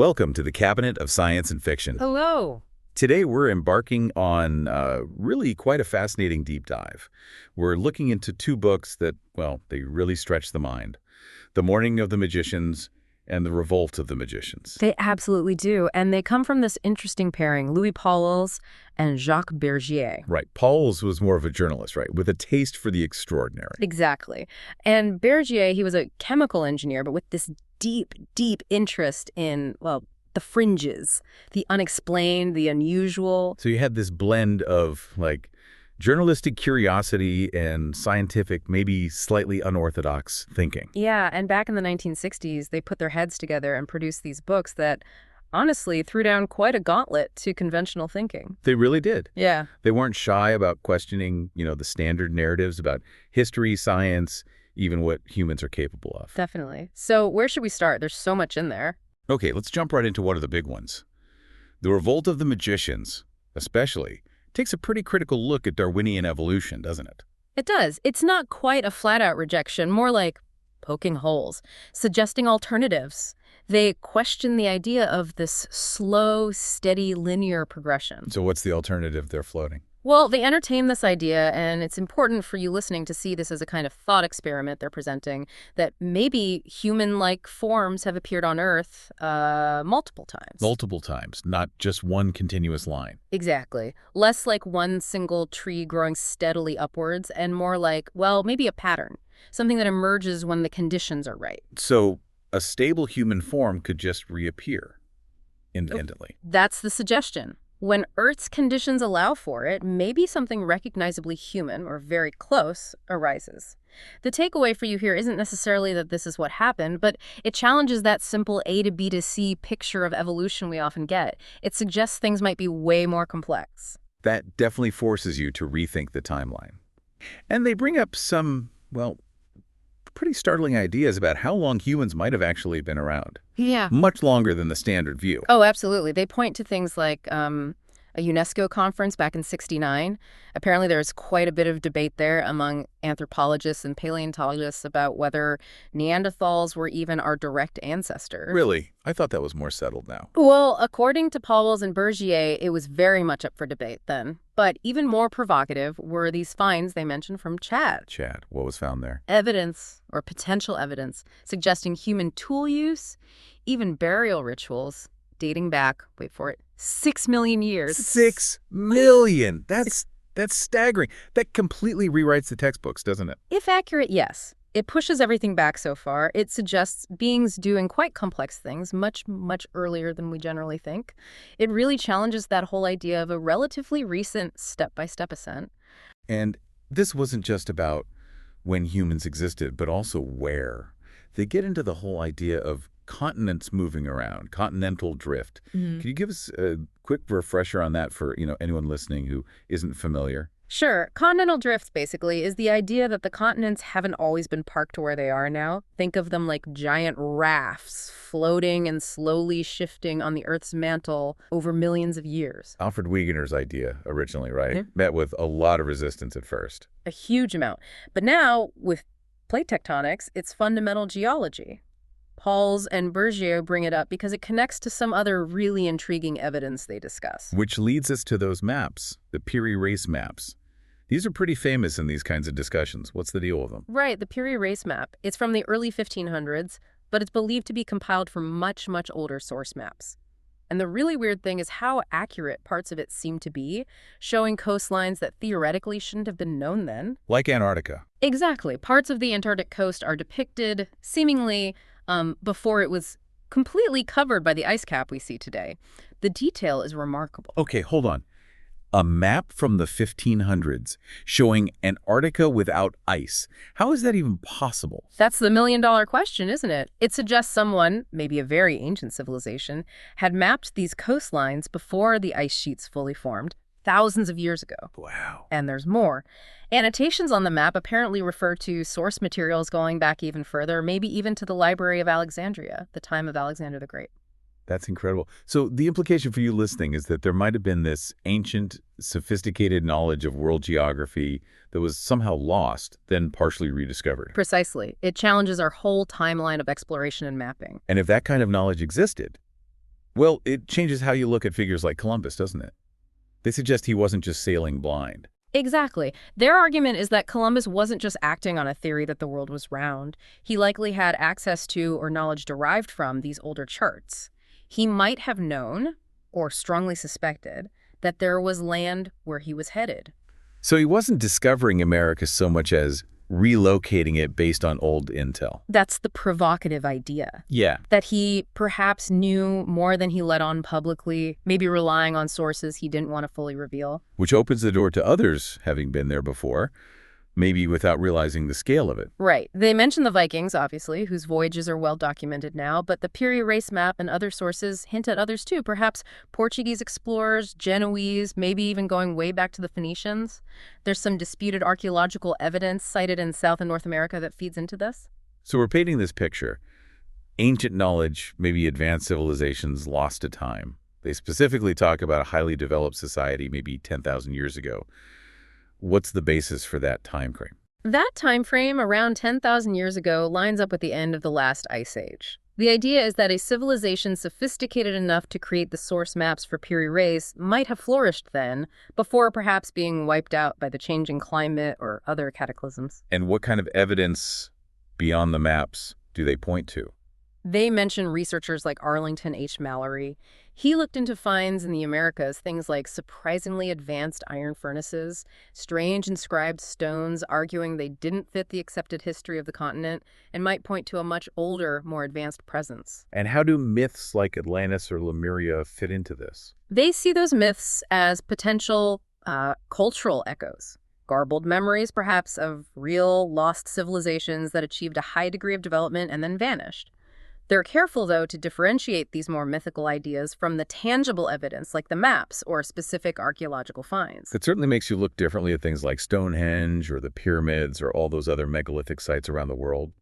Welcome to the Cabinet of Science and Fiction. Hello. Today we're embarking on really quite a fascinating deep dive. We're looking into two books that, well, they really stretch the mind. The Morning of the Magicians and The Revolt of the Magicians. They absolutely do, and they come from this interesting pairing, Louis Pauwels and Jacques Bergier. Right. Pauwels was more of a journalist, right, with a taste for the extraordinary. Exactly. And Bergier, he was a chemical engineer, but with this deep, deep interest in, well, the fringes, the unexplained, the unusual. So you had this blend of, like, journalistic curiosity and scientific, maybe slightly unorthodox thinking. Yeah, and back in the 1960s, they put their heads together and produced these books that honestly threw down quite a gauntlet to conventional thinking. They really did. Yeah. They weren't shy about questioning, the standard narratives about history, science, even what humans are capable of. Definitely. So where should we start? There's so much in there. Okay, let's jump right into one of the big ones. The Revolt of the Magicians, especially, takes a pretty critical look at Darwinian evolution, doesn't it? It does. It's not quite a flat-out rejection, more like poking holes, suggesting alternatives. They question the idea of this slow, steady, linear progression. So what's the alternative they're floating? Well, they entertain this idea, and it's important for you listening to see this as a kind of thought experiment they're presenting, that maybe human-like forms have appeared on Earth multiple times. Multiple times, not just one continuous line. Exactly. Less like one single tree growing steadily upwards, and more like, well, maybe a pattern, something that emerges when the conditions are right. So a stable human form could just reappear independently. That's the suggestion. When Earth's conditions allow for it, maybe something recognizably human, or very close, arises. The takeaway for you here isn't necessarily that this is what happened, but it challenges that simple A to B to C picture of evolution we often get. It suggests things might be way more complex. That definitely forces you to rethink the timeline. And they bring up some, well, pretty startling ideas about how long humans might have actually been around. Yeah. Much longer than the standard view. Oh, absolutely. They point to things like a UNESCO conference back in '69. Apparently there's quite a bit of debate there among anthropologists and paleontologists about whether Neanderthals were even our direct ancestors. Really? I thought that was more settled now. Well, according to Pauwels and Bergier, it was very much up for debate then. But even more provocative were these finds they mentioned from Chad. Chad, what was found there? Evidence, or potential evidence, suggesting human tool use, even burial rituals, dating back, wait for it, 6 million years. 6 million! That's staggering. That completely rewrites the textbooks, doesn't it? If accurate, yes. It pushes everything back so far. It suggests beings doing quite complex things much, much earlier than we generally think. It really challenges that whole idea of a relatively recent step-by-step ascent. And this wasn't just about when humans existed, but also where. They get into the whole idea of continents moving around, continental drift. Can you give us a quick refresher on that for, anyone listening who isn't familiar? Sure. Continental drift, basically, is the idea that the continents haven't always been parked to where they are now. Think of them like giant rafts floating and slowly shifting on the Earth's mantle over millions of years. Alfred Wegener's idea originally, right? Met with a lot of resistance at first. A huge amount. But now, with plate tectonics, it's fundamental geology. Pauwels and Bergier bring it up because it connects to some other really intriguing evidence they discuss. Which leads us to those maps, the Piri Reis maps. These are pretty famous in these kinds of discussions. What's the deal with them? Right, the Piri Reis map. It's from the early 1500s, but it's believed to be compiled from much, much older source maps. And the really weird thing is how accurate parts of it seem to be, showing coastlines that theoretically shouldn't have been known then. Like Antarctica. Exactly. Parts of the Antarctic coast are depicted, seemingly, before it was completely covered by the ice cap we see today. The detail is remarkable. Okay, hold on. A map from the 1500s showing Antarctica without ice. How is that even possible? That's the million-dollar question, isn't it? It suggests someone, maybe a very ancient civilization, had mapped these coastlines before the ice sheets fully formed, thousands of years ago. Wow. And there's more. Annotations on the map apparently refer to source materials going back even further, maybe even to the Library of Alexandria, the time of Alexander the Great. That's incredible. So the implication for you listening is that there might have been this ancient, sophisticated knowledge of world geography that was somehow lost, then partially rediscovered. Precisely. It challenges our whole timeline of exploration and mapping. And if that kind of knowledge existed, Well, it changes how you look at figures like Columbus, doesn't it? They suggest he wasn't just sailing blind. Exactly. Their argument is that Columbus wasn't just acting on a theory that the world was round. He likely had access to or knowledge derived from these older charts. He might have known, or strongly suspected, that there was land where he was headed. So he wasn't discovering America so much as relocating it based on old intel. That's the provocative idea. Yeah. That he perhaps knew more than he let on publicly, maybe relying on sources he didn't want to fully reveal. Which opens the door to others having been there before, maybe without realizing the scale of it. Right. They mention the Vikings, obviously, whose voyages are well documented now, but the Piri race map and other sources hint at others too, perhaps Portuguese explorers, Genoese, maybe even going way back to the Phoenicians. There's some disputed archaeological evidence cited in South and North America that feeds into this. So we're painting this picture. Ancient knowledge, maybe advanced civilizations lost to time. They specifically talk about a highly developed society maybe 10,000 years ago. What's the basis for that time frame? That time frame, around 10,000 years ago, lines up with the end of the last ice age. The idea is that a civilization sophisticated enough to create the source maps for Piri Reis might have flourished then, before perhaps being wiped out by the changing climate or other cataclysms. And what kind of evidence beyond the maps do they point to? They mention researchers like Arlington H. Mallory. He looked into finds in the Americas, things like surprisingly advanced iron furnaces, strange inscribed stones arguing they didn't fit the accepted history of the continent, and might point to a much older, more advanced presence. And how do myths like Atlantis or Lemuria fit into this? They see those myths as potential cultural echoes. Garbled memories, perhaps, of real lost civilizations that achieved a high degree of development and then vanished. They're careful, though, to differentiate these more mythical ideas from the tangible evidence, like the maps or specific archaeological finds. It certainly makes you look differently at things like Stonehenge or the pyramids or all those other megalithic sites around the world.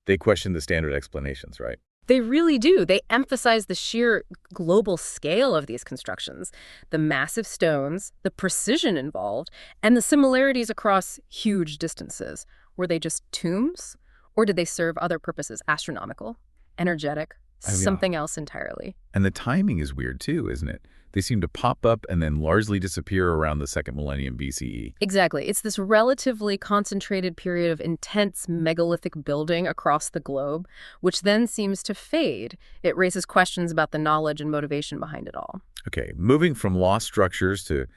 They question the standard explanations, right? They really do. They emphasize the sheer global scale of these constructions, the massive stones, the precision involved, and the similarities across huge distances. Were they just tombs? Or did they serve other purposes, astronomical, energetic, something else entirely? And the timing is weird too, isn't it? They seem to pop up and then largely disappear around the second millennium BCE. Exactly. It's this relatively concentrated period of intense megalithic building across the globe, which then seems to fade. It raises questions about the knowledge and motivation behind it all. Okay, moving from lost structures to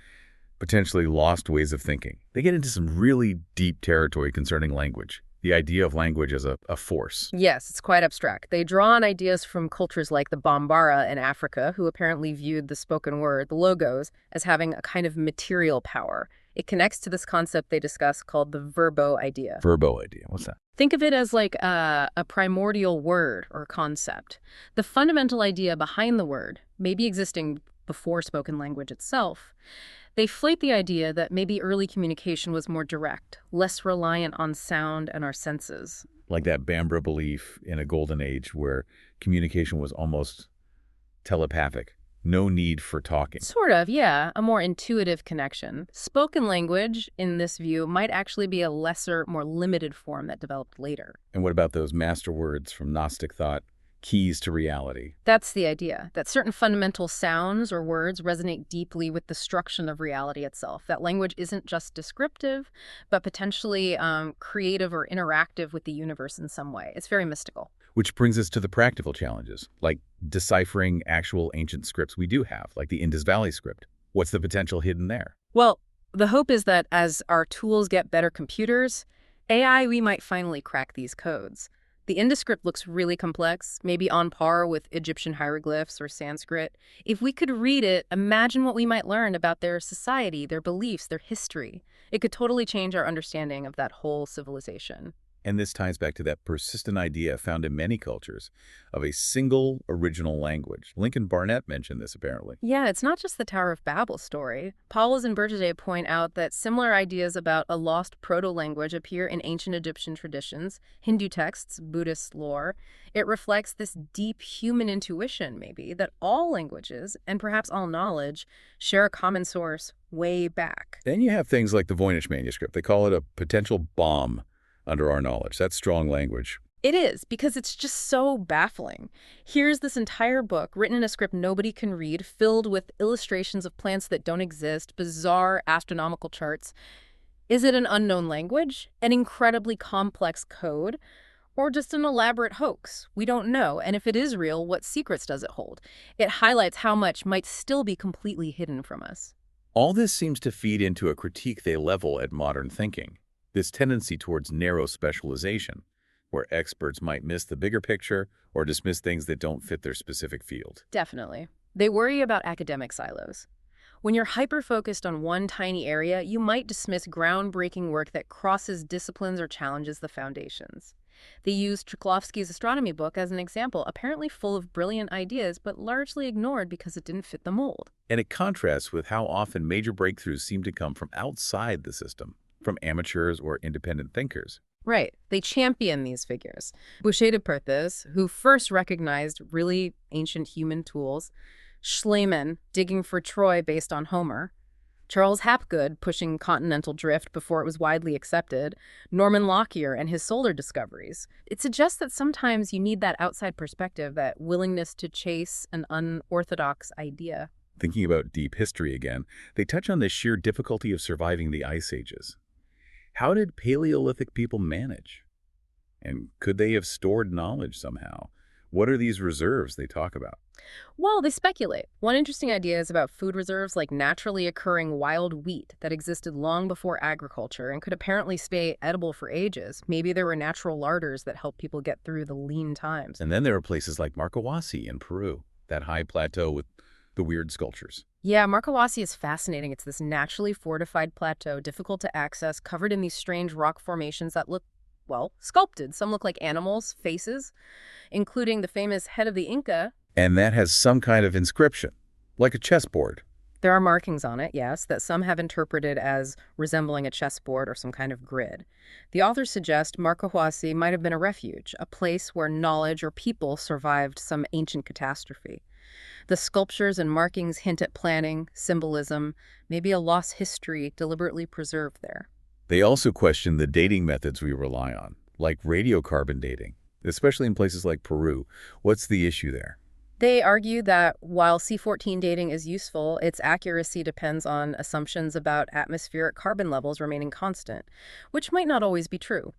potentially lost ways of thinking. They get into some really deep territory concerning language. The idea of language as a force. Yes, it's quite abstract. They draw on ideas from cultures like the Bambara in Africa, who apparently viewed the spoken word, the logos, as having a kind of material power. It connects to this concept they discuss called the verbo idea. Verbo idea, what's that? Think of it as like a primordial word or concept. The fundamental idea behind the word, maybe existing before spoken language itself. They float the idea that maybe early communication was more direct, less reliant on sound and our senses. Like that Bambara belief in a golden age where communication was almost telepathic. No need for talking. Sort of, yeah. A more intuitive connection. Spoken language, in this view, might actually be a lesser, more limited form that developed later. And what about those master words from Gnostic thought? Keys to reality. That's the idea, that certain fundamental sounds or words resonate deeply with the structure of reality itself. That language isn't just descriptive, but potentially creative or interactive with the universe in some way. It's very mystical. Which brings us to the practical challenges, like deciphering actual ancient scripts we do have, like the Indus Valley script. What's the potential hidden there? Well, the hope is that as our tools get better computers, AI, we might finally crack these codes. The Indus script looks really complex, maybe on par with Egyptian hieroglyphs or Sanskrit. If we could read it, imagine what we might learn about their society, their beliefs, their history. It could totally change our understanding of that whole civilization. And this ties back to that persistent idea found in many cultures of a single original language. Lincoln Barnett mentioned this, apparently. Yeah, it's not just the Tower of Babel story. Pauwels and Bergier point out that similar ideas about a lost proto-language appear in ancient Egyptian traditions, Hindu texts, Buddhist lore. It reflects this deep human intuition, maybe, that all languages, and perhaps all knowledge, share a common source way back. Then you have things like the Voynich manuscript. They call it a potential bomb under our knowledge. That's strong language. It is, because it's just so baffling. Here's this entire book written in a script nobody can read, filled with illustrations of plants that don't exist, bizarre astronomical charts. Is it an unknown language, an incredibly complex code, or just an elaborate hoax? We don't know, and if it is real, what secrets does it hold? It highlights how much might still be completely hidden from us. All this seems to feed into a critique they level at modern thinking, this tendency towards narrow specialization, where experts might miss the bigger picture or dismiss things that don't fit their specific field. Definitely. They worry about academic silos. When you're hyper-focused on one tiny area, you might dismiss groundbreaking work that crosses disciplines or challenges the foundations. They use Chiklovsky's astronomy book as an example, apparently full of brilliant ideas, but largely ignored because it didn't fit the mold. And it contrasts with how often major breakthroughs seem to come from outside the system, from amateurs or independent thinkers. Right. They champion these figures. Boucher de Perthes, who first recognized really ancient human tools, Schliemann digging for Troy based on Homer, Charles Hapgood pushing continental drift before it was widely accepted, Norman Lockyer and his solar discoveries. It suggests that sometimes you need that outside perspective, that willingness to chase an unorthodox idea. Thinking about deep history again, they touch on the sheer difficulty of surviving the ice ages. How did Paleolithic people manage? And could they have stored knowledge somehow? What are these reserves they talk about? Well, they speculate. One interesting idea is about food reserves like naturally occurring wild wheat that existed long before agriculture and could apparently stay edible for ages. Maybe there were natural larders that helped people get through the lean times. And then there are places like Marcahuasi in Peru, that high plateau with the weird sculptures. Yeah, Marcahuasi is fascinating. It's this naturally fortified plateau, difficult to access, covered in these strange rock formations that look, well, sculpted. Some look like animals' faces, including the famous head of the Inca. And that has some kind of inscription, like a chessboard. There are markings on it, yes, that some have interpreted as resembling a chessboard or some kind of grid. The authors suggest Marcahuasi might have been a refuge, a place where knowledge or people survived some ancient catastrophe. The sculptures and markings hint at planning, symbolism, maybe a lost history deliberately preserved there. They also question the dating methods we rely on, like radiocarbon dating, especially in places like Peru. What's the issue there? They argue that while C14 dating is useful, its accuracy depends on assumptions about atmospheric carbon levels remaining constant, which might not always be true.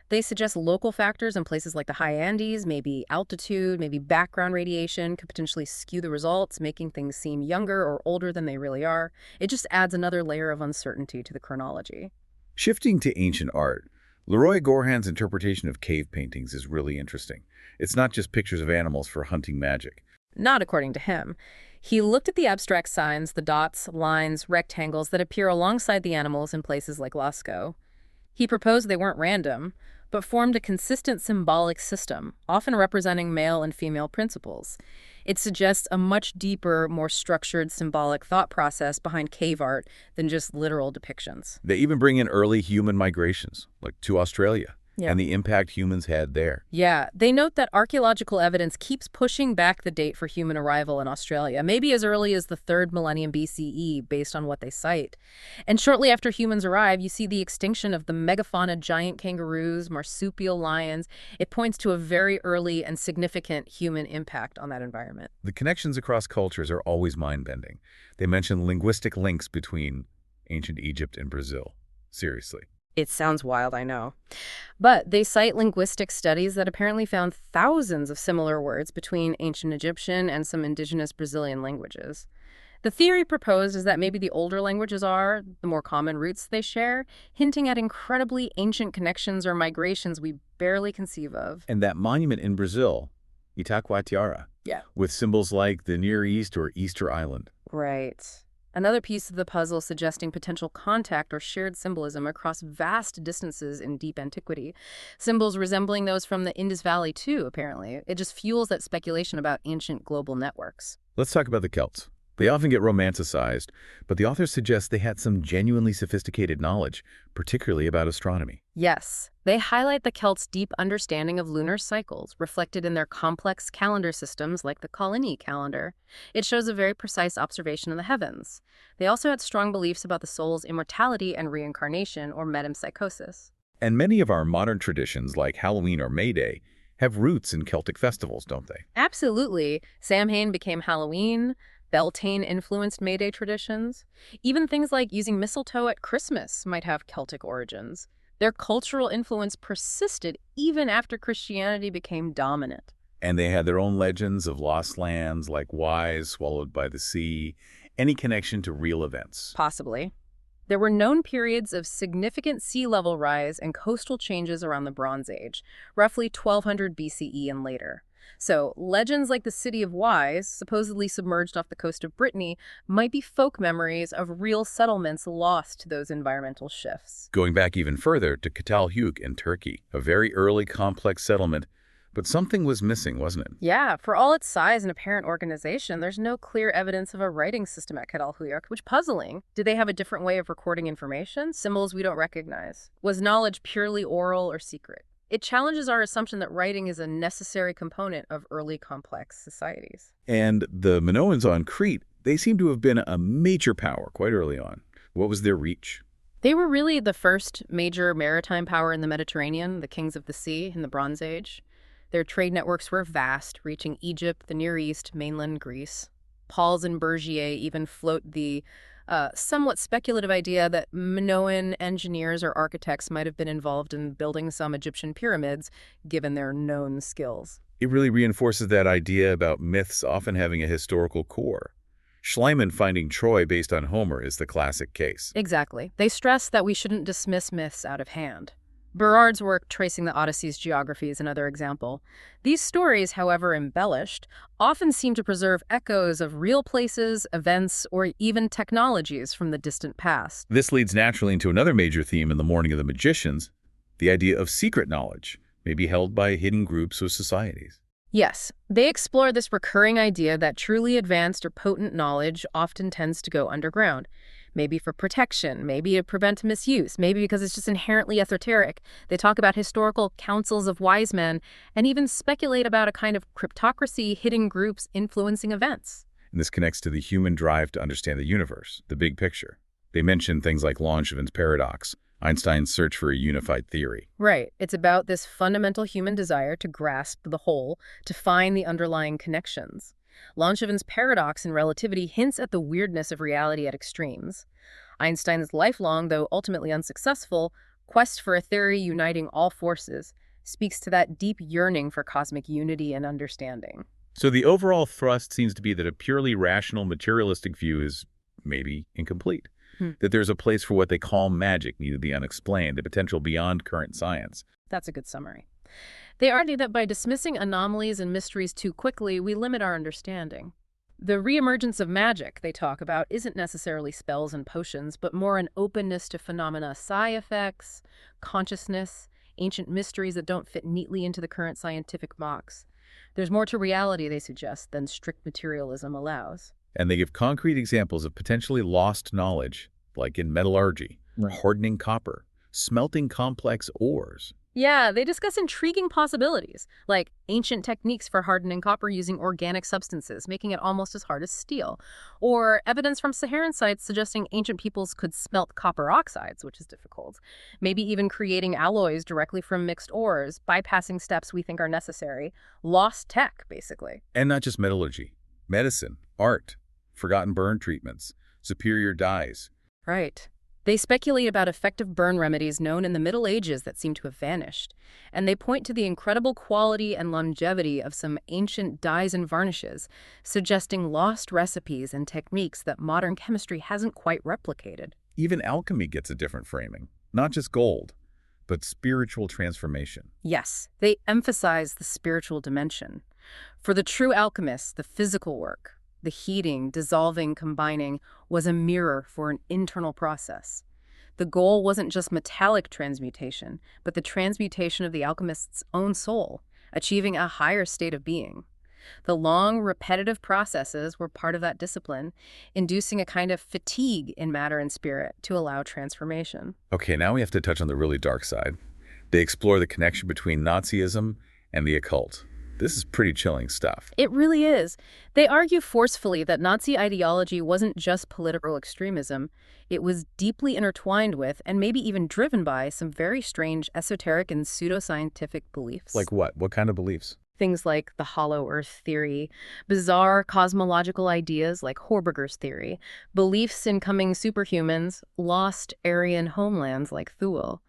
They suggest local factors in places like the high Andes, maybe altitude, maybe background radiation, could potentially skew the results, making things seem younger or older than they really are. It just adds another layer of uncertainty to the chronology. Shifting to ancient art, Leroy Gorhan's interpretation of cave paintings is really interesting. It's not just pictures of animals for hunting magic. Not according to him. He looked at the abstract signs, the dots, lines, rectangles that appear alongside the animals in places like Lascaux. He proposed they weren't random, but formed a consistent symbolic system, often representing male and female principles. It suggests a much deeper, more structured symbolic thought process behind cave art than just literal depictions. They even bring in early human migrations, like to Australia, and the impact humans had there. Yeah, they note that archaeological evidence keeps pushing back the date for human arrival in Australia, maybe as early as the 3rd millennium BCE, based on what they cite. And shortly after humans arrive, you see the extinction of the megafauna giant kangaroos, marsupial lions. It points to a very early and significant human impact on that environment. The connections across cultures are always mind-bending. They mention linguistic links between ancient Egypt and Brazil. Seriously. It sounds wild, I know. But they cite linguistic studies that apparently found thousands of similar words between ancient Egyptian and some indigenous Brazilian languages. The theory proposed is that maybe the older languages are the more common roots they share, hinting at incredibly ancient connections or migrations we barely conceive of. And that monument in Brazil, Itacoatiara, with symbols like the Near East or Easter Island. Right. Another piece of the puzzle suggesting potential contact or shared symbolism across vast distances in deep antiquity. Symbols resembling those from the Indus Valley, too, apparently. It just fuels that speculation about ancient global networks. Let's talk about the Celts. They often get romanticized, but the authors suggest they had some genuinely sophisticated knowledge, particularly about astronomy. Yes, they highlight the Celts' deep understanding of lunar cycles, reflected in their complex calendar systems like the Colony calendar. It shows a very precise observation of the heavens. They also had strong beliefs about the soul's immortality and reincarnation, or metempsychosis. And many of our modern traditions, like Halloween or May Day, have roots in Celtic festivals, don't they? Absolutely. Samhain became Halloween. Beltane influenced May Day traditions. Even things like using mistletoe at Christmas might have Celtic origins. Their cultural influence persisted even after Christianity became dominant. And they had their own legends of lost lands, like Wise swallowed by the sea. Any connection to real events? Possibly. There were known periods of significant sea level rise and coastal changes around the Bronze Age, roughly 1200 BCE and later. So, legends like the city of Wise, supposedly submerged off the coast of Brittany, might be folk memories of real settlements lost to those environmental shifts. Going back even further to Catalhuyuk in Turkey, a very early complex settlement, but something was missing, wasn't it? Yeah, for all its size and apparent organization, there's no clear evidence of a writing system at Catalhuyuk, which puzzling. Did they have a different way of recording information? Symbols we don't recognize? Was knowledge purely oral or secret? It challenges our assumption that writing is a necessary component of early complex societies. And the Minoans on Crete, they seem to have been a major power quite early on. What was their reach? They were really the first major maritime power in the Mediterranean, the kings of the sea in the Bronze Age. Their trade networks were vast, reaching Egypt, the Near East, mainland Greece. Pauwels and Bergier even float the somewhat speculative idea that Minoan engineers or architects might have been involved in building some Egyptian pyramids, given their known skills. It really reinforces that idea about myths often having a historical core. Schliemann finding Troy based on Homer is the classic case. Exactly. They stress that we shouldn't dismiss myths out of hand. Berard's work tracing the Odyssey's geography is another example. These stories, however embellished, often seem to preserve echoes of real places, events, or even technologies from the distant past. This leads naturally into another major theme in The Morning of the Magicians, the idea of secret knowledge, maybe held by hidden groups or societies. Yes, they explore this recurring idea that truly advanced or potent knowledge often tends to go underground. Maybe for protection, maybe to prevent misuse, maybe because it's just inherently esoteric. They talk about historical councils of wise men and even speculate about a kind of cryptocracy, hidden groups influencing events. And this connects to the human drive to understand the universe, the big picture. They mention things like Langevin paradox, Einstein's search for a unified theory. Right. It's about this fundamental human desire to grasp the whole, to find the underlying connections. Langevin's paradox in relativity hints at the weirdness of reality at extremes. Einstein's lifelong, though ultimately unsuccessful, quest for a theory uniting all forces speaks to that deep yearning for cosmic unity and understanding. So the overall thrust seems to be that a purely rational, materialistic view is maybe incomplete. That there's a place for what they call magic, needed the unexplained, the potential beyond current science. That's a good summary. They argue that by dismissing anomalies and mysteries too quickly, we limit our understanding. The reemergence of magic they talk about isn't necessarily spells and potions, but more an openness to phenomena, psi effects, consciousness, ancient mysteries that don't fit neatly into the current scientific box. There's more to reality, they suggest, than strict materialism allows. And they give concrete examples of potentially lost knowledge, like in metallurgy, hardening copper, smelting complex ores. Yeah, they discuss intriguing possibilities, like ancient techniques for hardening copper using organic substances, making it almost as hard as steel, or evidence from Saharan sites suggesting ancient peoples could smelt copper oxides, which is difficult, maybe even creating alloys directly from mixed ores, bypassing steps we think are necessary. Lost tech, basically. And not just metallurgy, medicine, art, forgotten burn treatments, superior dyes. Right. They speculate about effective burn remedies known in the Middle Ages that seem to have vanished, and they point to the incredible quality and longevity of some ancient dyes and varnishes, suggesting lost recipes and techniques that modern chemistry hasn't quite replicated. Even alchemy gets a different framing, not just gold, but spiritual transformation. Yes, they emphasize the spiritual dimension. For the true alchemist, the physical work, the heating, dissolving, combining, was a mirror for an internal process. The goal wasn't just metallic transmutation, but the transmutation of the alchemist's own soul, achieving a higher state of being. The long, repetitive processes were part of that discipline, inducing a kind of fatigue in matter and spirit to allow transformation. Okay, now we have to touch on the really dark side. They explore the connection between Nazism and the occult. This is pretty chilling stuff. It really is. They argue forcefully that Nazi ideology wasn't just political extremism. It was deeply intertwined with, and maybe even driven by, some very strange esoteric and pseudoscientific beliefs. Like what? What kind of beliefs? Things like the hollow earth theory, bizarre cosmological ideas like Horberger's theory, beliefs in coming superhumans, lost Aryan homelands like Thule.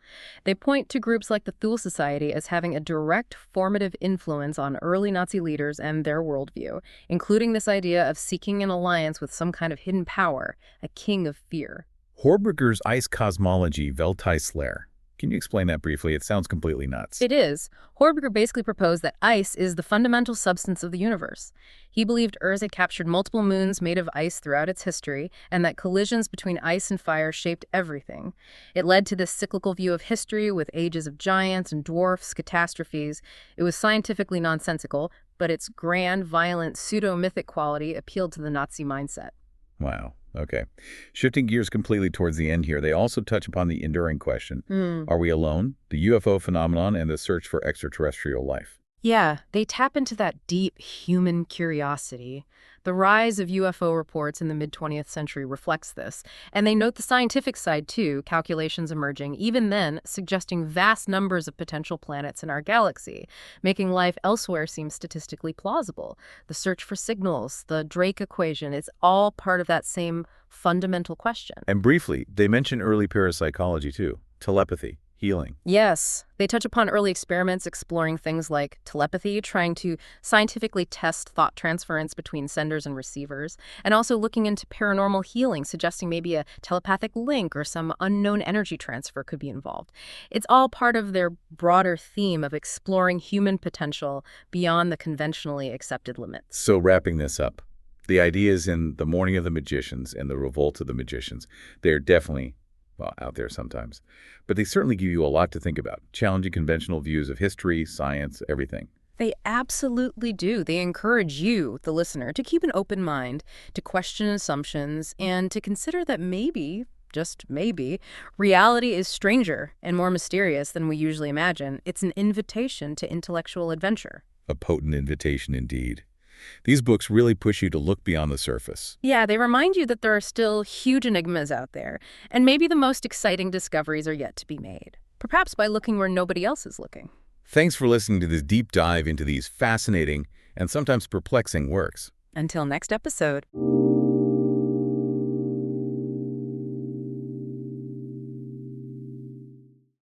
They point to groups like the Thule Society as having a direct formative influence on early Nazi leaders and their worldview, including this idea of seeking an alliance with some kind of hidden power, a king of fear. Horberger's ice cosmology, Welteislair. Can you explain that briefly? It sounds completely nuts. It is. Horberger basically proposed that ice is the fundamental substance of the universe. He believed Earth had captured multiple moons made of ice throughout its history, and that collisions between ice and fire shaped everything. It led to this cyclical view of history with ages of giants and dwarfs, catastrophes. It was scientifically nonsensical, but its grand, violent, pseudo-mythic quality appealed to the Nazi mindset. Wow. Okay. Shifting gears completely towards the end here, they also touch upon the enduring question. Are we alone? The UFO phenomenon and the search for extraterrestrial life. Yeah, they tap into that deep human curiosity. The rise of UFO reports in the mid-20th century reflects this, and they note the scientific side too, calculations emerging, even then, suggesting vast numbers of potential planets in our galaxy, making life elsewhere seem statistically plausible. The search for signals, the Drake equation, it's all part of that same fundamental question. And briefly, they mention early parapsychology too, telepathy, healing. Yes, they touch upon early experiments exploring things like telepathy, trying to scientifically test thought transference between senders and receivers, and also looking into paranormal healing, suggesting maybe a telepathic link or some unknown energy transfer could be involved. It's all part of their broader theme of exploring human potential beyond the conventionally accepted limits. So wrapping this up, the ideas in The Morning of the Magicians and the Revolt of the Magicians, they're definitely out there sometimes. But they certainly give you a lot to think about, challenging conventional views of history, science, everything. They absolutely do. They encourage you, the listener, to keep an open mind, to question assumptions, and to consider that maybe, just maybe, reality is stranger and more mysterious than we usually imagine. It's an invitation to intellectual adventure. A potent invitation indeed. These books really push you to look beyond the surface. Yeah, they remind you that there are still huge enigmas out there, and maybe the most exciting discoveries are yet to be made, perhaps by looking where nobody else is looking. Thanks for listening to this deep dive into these fascinating and sometimes perplexing works. Until next episode.